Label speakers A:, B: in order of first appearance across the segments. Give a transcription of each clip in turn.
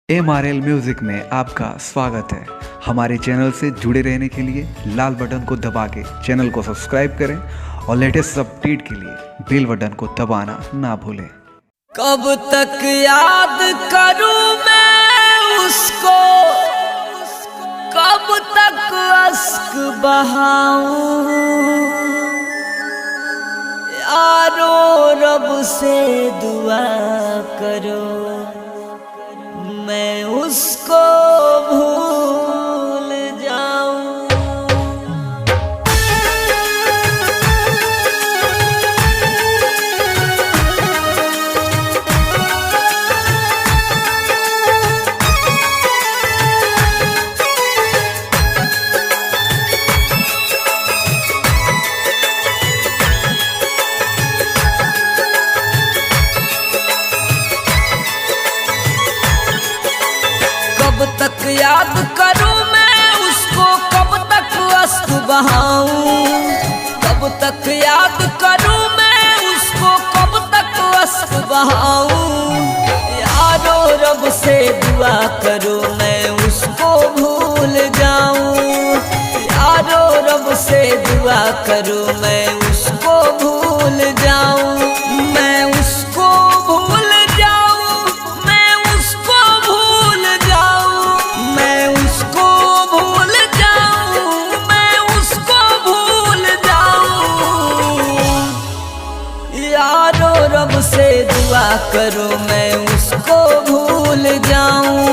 A: MRL music में आपका स्वागत है। हमारे चैनल से जुड़े रहने के लिए लाल बटन को दबा के चैनल को सब्सक्राइब करें और लेटेस्ट अपडेट के लिए बेल बटन को दबाना ना भूलें।
B: कब तक याद करूं मैं उसको, कब तक अश्क बहाऊं, यारो रब से दुआ करो मैं उसको भूल जाऊं। कब तक याद करूं मैं उसको, कब तक अश्क बहाऊं, कब तक याद करूं मैं उसको, कब तक अश्क बहाऊं, यारो रब से दुआ करो मैं उसको भूल जाऊं, यारो रब से दुआ करो मैं उसको भूल जाऊं, मैं उसको भूल जाऊं, मैं उसको भूल जाऊं, मैं उसको भूल जाऊं, मैं उसको भूल जाऊं, यारो रब से दुआ करो मैं उसको भूल जाऊं,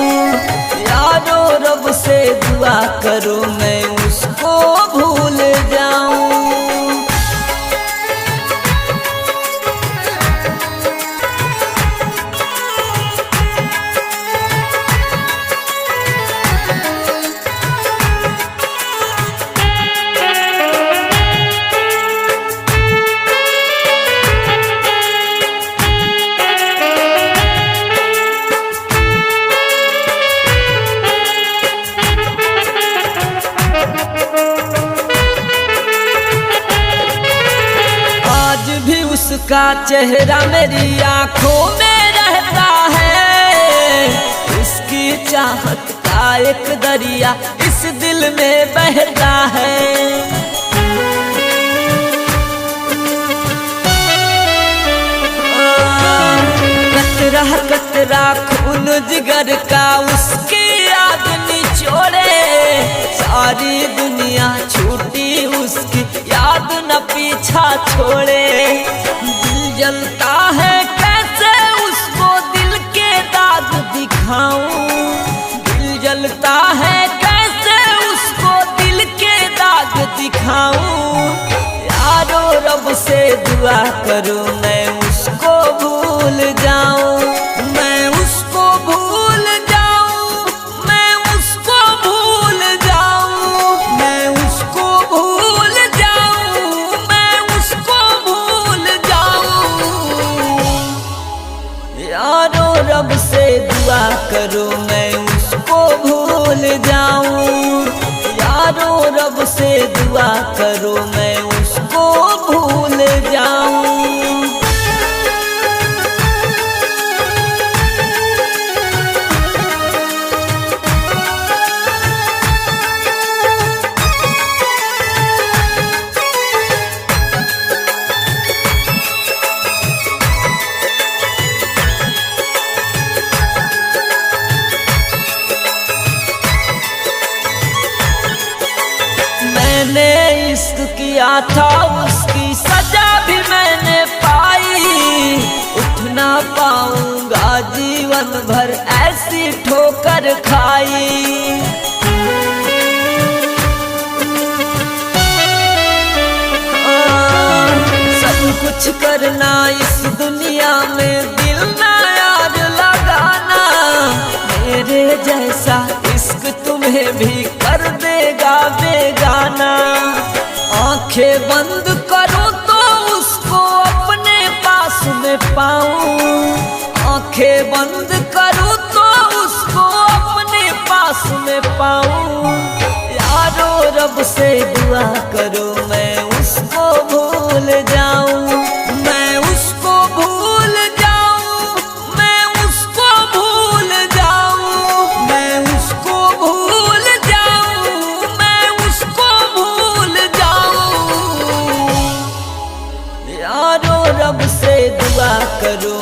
B: यारो रब से दुआ करो मैं उसको भूल जाऊं। उसका चेहरा मेरी आंखों में रहता है, उसकी चाहत का एक दरिया इस दिल में बहता है, कतरा कतरा खून जिगर का उसकी याद निचोड़े, सारी दुनिया छूटी उसकी याद न पीछा छोड़े, दिल जलता है कैसे उसको दिल के दाग दिखाऊं, दिल जलता है कैसे उसको दिल के दाग दिखाऊं, यारो रब से दुआ करो मैं उसको भूल जाऊं, मैं उसको भूल जाऊं, मैं उसको भूल जाऊं, मैं उसको भूल जाऊं, मैं उसको भूल जाऊं, यारो रब से दुआ करो मैं उसको भूल जाऊं, यारो रब से दुआ करो मैं उसको भूल जाऊं। मैंने इश्क किया था उसकी सजा भी मैंने पाई, उठ ना पाऊंगा जीवन भर ऐसी ठोकर खाई, सब कुछ करना इस दुनिया में दिल ना यार लगाना, मेरे जैसा इश्क तुम्हें भी कर देगा बेगाना, आंखें बंद करो तो उसको अपने पास में पाऊं, आंखें बंद करो तो उसको अपने पास में पाऊं, यारो रब से दुआ करो मैं उसको भूल जाऊं, मैं उसको भूल जाऊं, मैं उसको भूल जाऊं, रब से दुआ करो